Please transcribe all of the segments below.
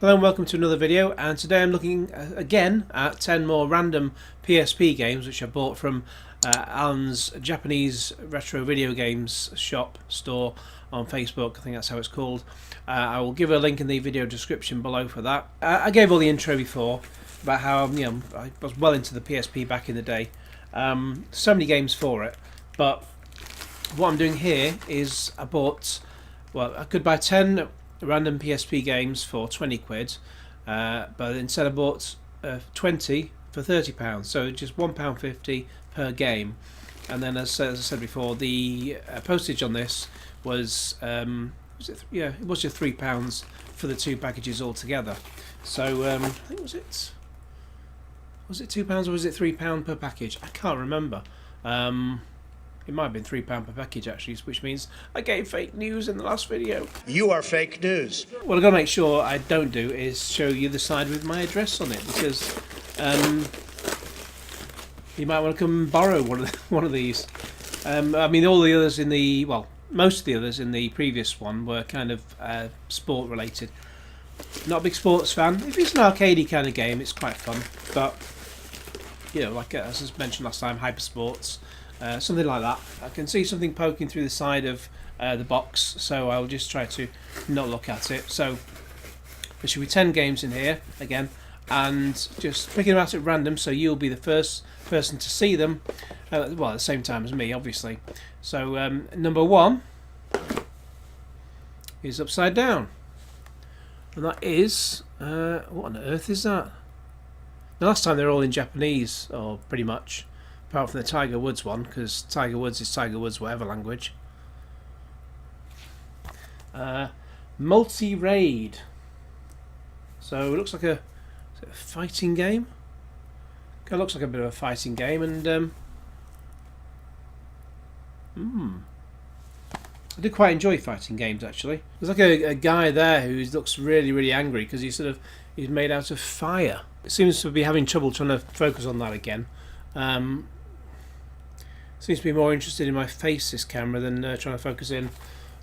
Hello and welcome to another video, and today I'm looking again at 10 more random PSP games which I bought from Alan's Japanese retro video games shop store on Facebook. I think that's how it's called. I will give a link in the video description below for that. I gave all the intro before about how I was well into the PSP back in the day. So many games for it, but what I'm doing here is I could buy 10 random PSP games for 20 quid, but instead I bought 20 for £30, so just £1.50 per game. And then as I said before, the postage on this was it was just £3 for the two packages altogether. So I think was it £2 or was it £3 per package? I can't remember. It might have been £3 per package actually, which means I gave fake news in the last video. You are fake news. What I've got to make sure I don't do is show you the side with my address on it, because you might want to come and borrow one of these. I mean, all the others in the most of the others in the previous one were kind of sport related. Not a big sports fan. If it's an arcadey kind of game, it's quite fun. But like as I mentioned last time, hyper sports. Something like that. I can see something poking through the side of the box, so I'll just try to not look at it. So there should be 10 games in here again, and just picking them out at random, so you'll be the first person to see them, at the same time as me, obviously. So number 1 is Upside Down, and that is what on earth is that? The last time they're all in Japanese, or pretty much. Apart from the Tiger Woods one, because Tiger Woods is Tiger Woods whatever language. Multi-Raid. So it looks like a fighting game. It looks like a bit of a fighting game, and I do quite enjoy fighting games actually. There's like a guy there who looks really angry because he's made out of fire. It seems to be having trouble trying to focus on that again. Seems to be more interested in my face, this camera, than trying to focus in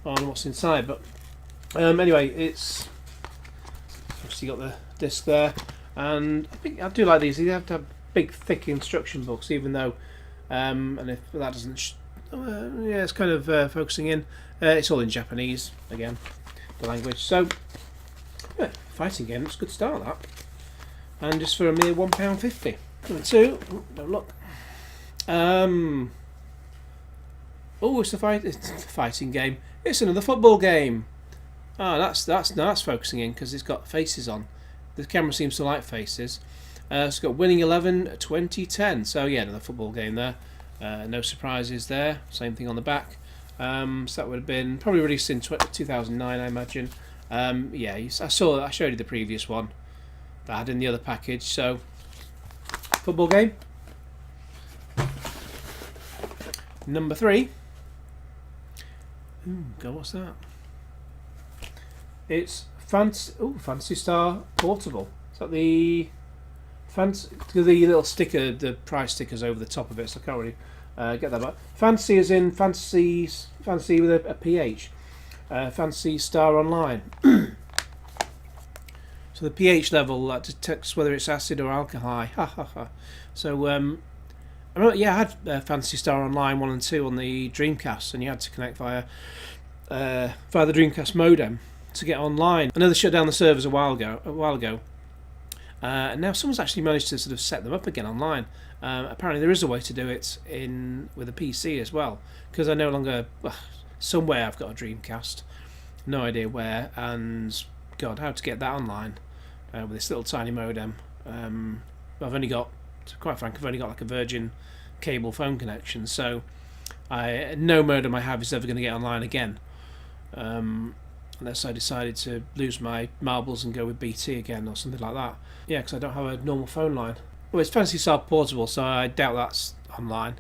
on what's inside. But anyway, it's obviously got the disc there, and I think I do like these. You have to have big, thick instruction books, even though, and if that doesn't, it's kind of focusing in. It's all in Japanese again, the language. So, yeah, fighting game. It's a good start that, and just for a mere £1.50. Number 2. Don't look. It's a fighting game. It's another football game. That's focusing in because it's got faces on. The camera seems to like faces. It's got Winning 11 2010. So yeah, another football game there. No surprises there. Same thing on the back. So that would have been probably released in 2009, I imagine. I showed you the previous one that I had in the other package. So football game. Number 3. What's that? It's Fantasy Star Portable. Is that the little sticker, the price stickers over the top of it? So I can't really get that. But fantasy is in fantasy with a PH. Fantasy Star Online. So the pH level that detects whether it's acid or alkali. So I had Fantasy Star Online 1 and 2 on the Dreamcast, and you had to connect via the Dreamcast modem to get online. I know they shut down the servers a while ago, and now someone's actually managed to sort of set them up again online. Apparently there is a way to do it with a PC as well, because I no longer somewhere I've got a Dreamcast, no idea where, and God, how to get that online with this little tiny modem. I've only got, to be quite frank, I've only got like a Virgin cable phone connection, so no modem I have is ever going to get online again, unless I decided to lose my marbles and go with BT again or something like that. Yeah, because I don't have a normal phone line. Well, it's Fantasy Star Portable, so I doubt that's online.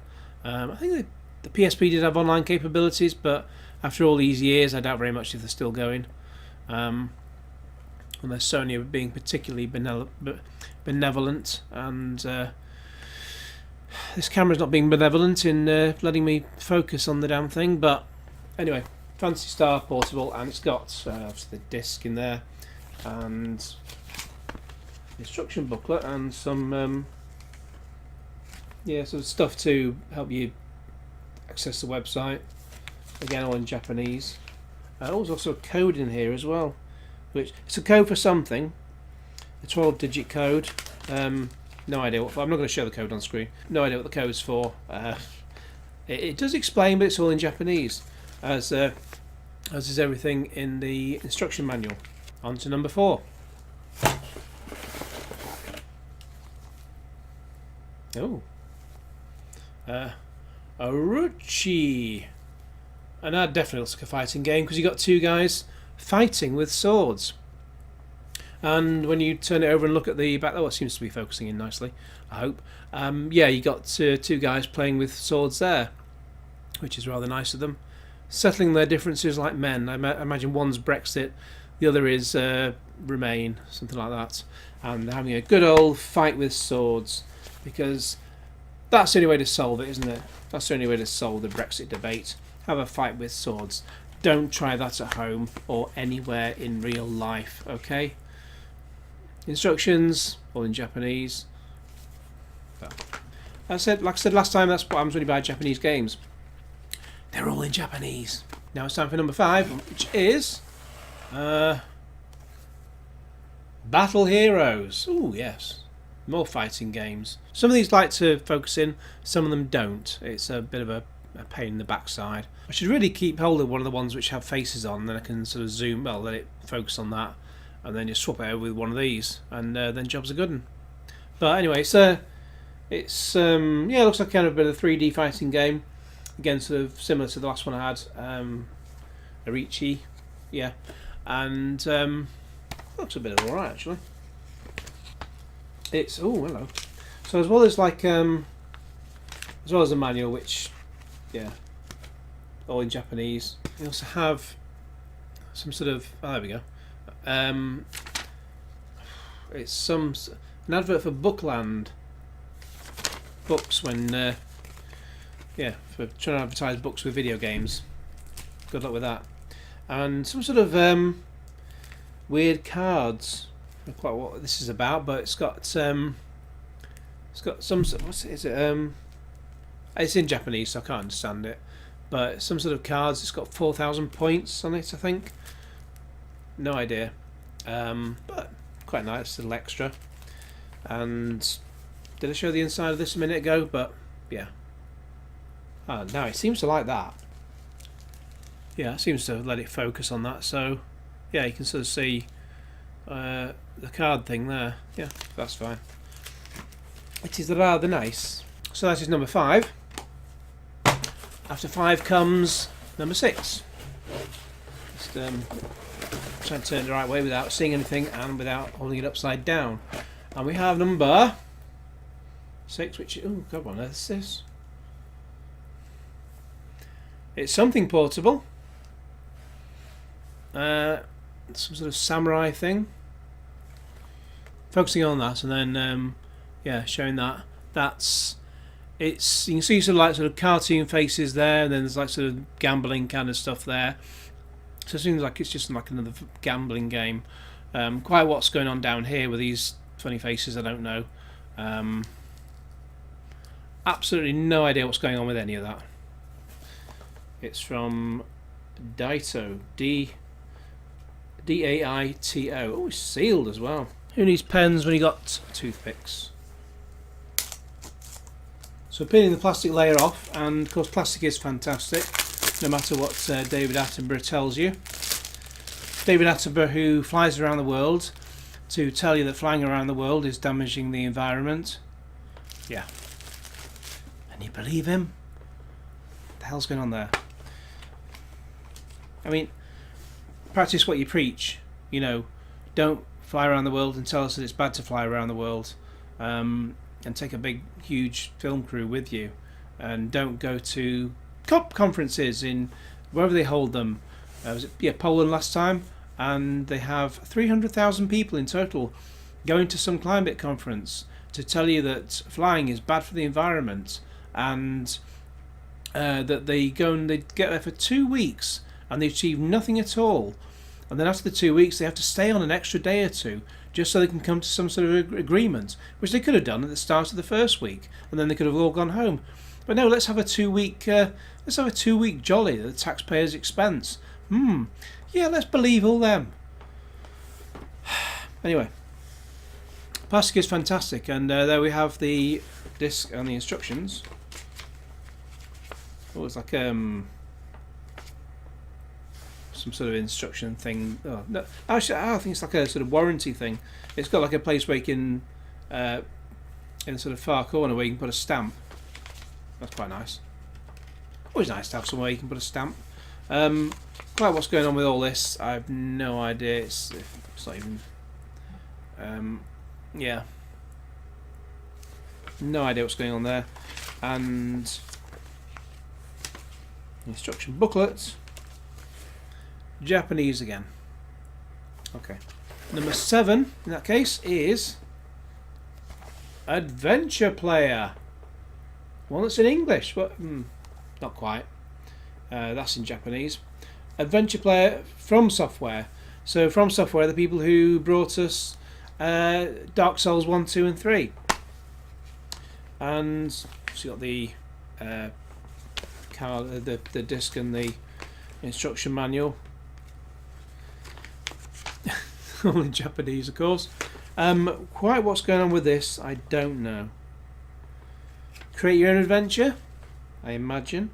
I think the PSP did have online capabilities, but after all these years I doubt very much if they're still going, unless Sony are being particularly benevolent, and this camera's not being benevolent in letting me focus on the damn thing. But anyway, Fantasy Star Portable, and it's got obviously the disc in there, and instruction booklet and some some stuff to help you access the website. Again, all in Japanese. There's also a code in here as well, which it's a code for something. A 12-digit code. No idea what for. I'm not going to show the code on screen. No idea what the code's for. It does explain, but it's all in Japanese, as is everything in the instruction manual. On to number 4. Oh. Aruchi. And that definitely looks like a fighting game because you got 2 guys fighting with swords. And when you turn it over and look at the back, it seems to be focusing in nicely, I hope. Yeah, you got 2 guys playing with swords there, which is rather nice of them. Settling their differences like men. I imagine one's Brexit, the other is Remain, something like that. And having a good old fight with swords, because that's the only way to solve it, isn't it? That's the only way to solve the Brexit debate. Have a fight with swords. Don't try that at home or anywhere in real life, okay? Instructions, all in Japanese. Well, like I said last time, that's what happens when you buy Japanese games. They're all in Japanese. Now it's time for number 5, which is Battle Heroes. Ooh, yes. More fighting games. Some of these like to focus in, some of them don't. It's a bit of a pain in the backside. I should really keep hold of one of the ones which have faces on, then I can sort of zoom, well, let it focus on that, and then just swap it over with one of these, and then job's a good one. But anyway, yeah, it looks like kind of a bit of a 3D fighting game. Again, sort of similar to the last one I had, Arichi, yeah, and looks a bit of alright actually. It's hello. So as well as a manual, which all in Japanese, we also have some sort of there we go. It's an advert for Bookland books when for trying to advertise books with video games. Good luck with that. And some sort of weird cards. Not quite what this is about, but it's got some. Is it? It's in Japanese, so I can't understand it. But some sort of cards. It's got 4,000 points on it, I think. No idea. But quite nice little extra. And did I show the inside of this a minute ago? But yeah. Now it seems to like that. Yeah, it seems to let it focus on that. So yeah, you can sort of see the card thing there. Yeah, that's fine. It is rather nice. So that is number 5. After 5 comes number 6. Just trying to turn it the right way without seeing anything and without holding it upside down. And we have number 6, which God, what is this? It's something portable. Some sort of samurai thing. Focusing on that, and then showing that. You can see sort of cartoon faces there, and then there's like sort of gambling kind of stuff there. So it seems like it's just like another gambling game. Quite what's going on down here with these funny faces, I don't know. Absolutely no idea what's going on with any of that. It's from Daito, D-A-I-T-O. Oh, it's sealed as well. Who needs pens when you got toothpicks? So peeling the plastic layer off, and of course plastic is fantastic, no matter what David Attenborough tells you. David Attenborough, who flies around the world to tell you that flying around the world is damaging the environment. Yeah. And you believe him? What the hell's going on there? I mean, practice what you preach. You know, don't fly around the world and tell us that it's bad to fly around the world. And take a big, huge film crew with you. And don't go to COP conferences in wherever they hold them. Was it Poland last time? And they have 300,000 people in total going to some climate conference to tell you that flying is bad for the environment, and that they go and they get there for 2 weeks and they achieve nothing at all. and then after the 2 weeks they have to stay on an extra day or two just so they can come to some sort of agreement, which they could have done at the start of the first week, and then they could have all gone home. But no, let's have a 2 week jolly at the taxpayers' expense. Yeah, let's believe all them. Anyway, plastic is fantastic, and there we have the disc and the instructions. Oh, it's like some sort of instruction thing. Oh, no, actually, I think it's like a sort of warranty thing. It's got like a place where you can, in a sort of far corner where you can put a stamp. That's quite nice. Always nice to have somewhere you can put a stamp. Quite what's going on with all this, I have no idea. It's not even. Yeah. No idea what's going on there. And instruction booklet. Japanese again. Okay. Number 7 in that case is Adventure Player. One that's in English, but not quite. That's in Japanese. Adventure Player from Software. So from Software, the people who brought us Dark Souls 1, 2 and 3. And so you got the the disc and the instruction manual. All in Japanese, of course. Quite what's going on with this, I don't know. Create your own adventure, I imagine.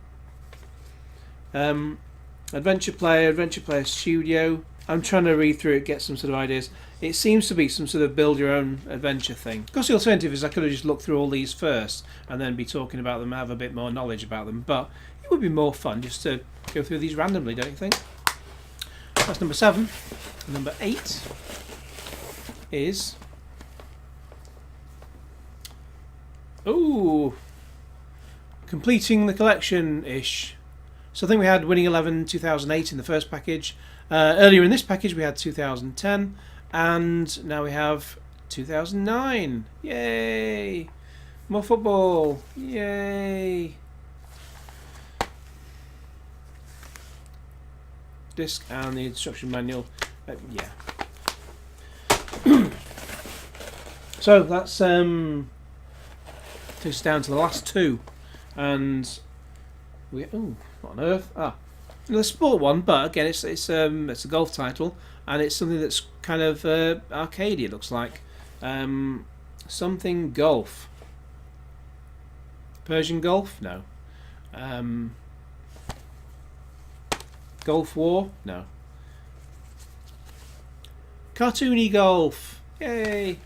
Adventure Player Studio. I'm trying to read through it, get some sort of ideas. It seems to be some sort of build your own adventure thing. Of course, the alternative is I could have just looked through all these first and then be talking about them, have a bit more knowledge about them. But it would be more fun just to go through these randomly, don't you think? That's number 7. Number 8 is completing the collection-ish. So I think we had Winning 11 2008 in the first package. Earlier in this package we had 2010, and now we have 2009. Yay! More football. Yay! Disc and the instruction manual. Yeah. So that's takes us down to the last 2, and we what on earth? The sport one, but again it's a golf title, and it's something that's kind of arcadey. It looks like something golf. Persian Golf? No. Golf War? No. Cartoony Golf! Yay!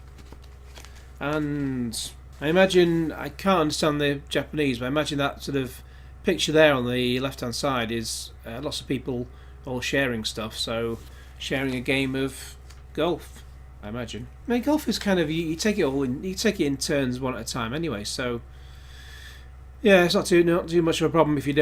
And I imagine, I can't understand the Japanese, but I imagine that sort of picture there on the left hand side is lots of people all sharing stuff, so sharing a game of golf, I imagine. I mean, golf is kind of, you take it in turns one at a time anyway, so yeah, it's not too much of a problem if you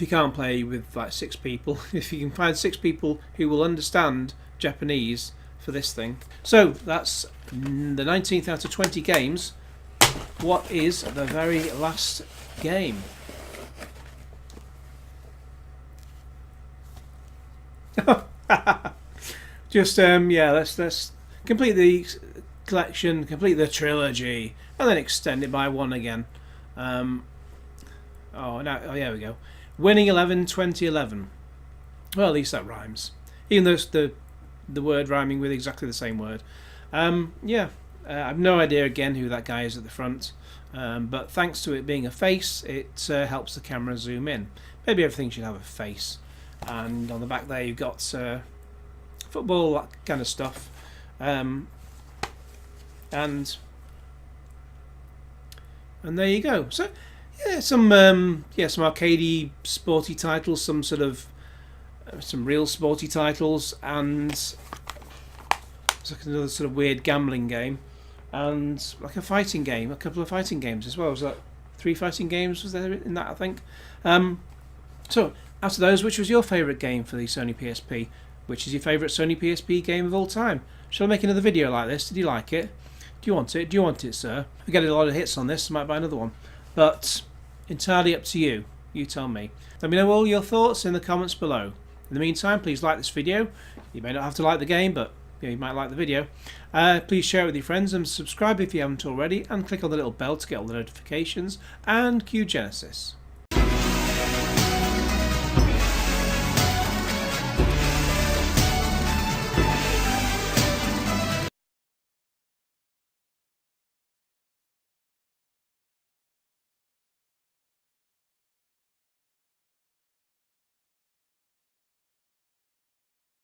can't play with like 6 people. If you can find 6 people who will understand Japanese for this thing. So that's the 19th out of 20 games. What is the very last game? Just yeah, let's complete the collection, complete the trilogy, and then extend it by 1 again. Here we go. Winning 11 2011. Well, at least that rhymes, even though it's the word rhyming with exactly the same word. Yeah, I have no idea again who that guy is at the front, but thanks to it being a face, it helps the camera zoom in. Maybe everything should have a face. And on the back there you've got football, that kind of stuff, and there you go. So yeah, some arcadey sporty titles, some sort of some real sporty titles, and it's like another sort of weird gambling game, and like a fighting game, a couple of fighting games as well. Was that 3 fighting games was there in that, I think? So out of those, which was your favourite game for the Sony PSP? Which is your favourite Sony PSP game of all time? Shall I make another video like this? Did you like it? Do you want it? Do you want it, sir? If we get a lot of hits on this, I might buy another one. But entirely up to you. You tell me. Let me know all your thoughts in the comments below. In the meantime, please like this video. You may not have to like the game, but you might like the video. Please share it with your friends and subscribe if you haven't already, and click on the little bell to get all the notifications, and cue Genesis.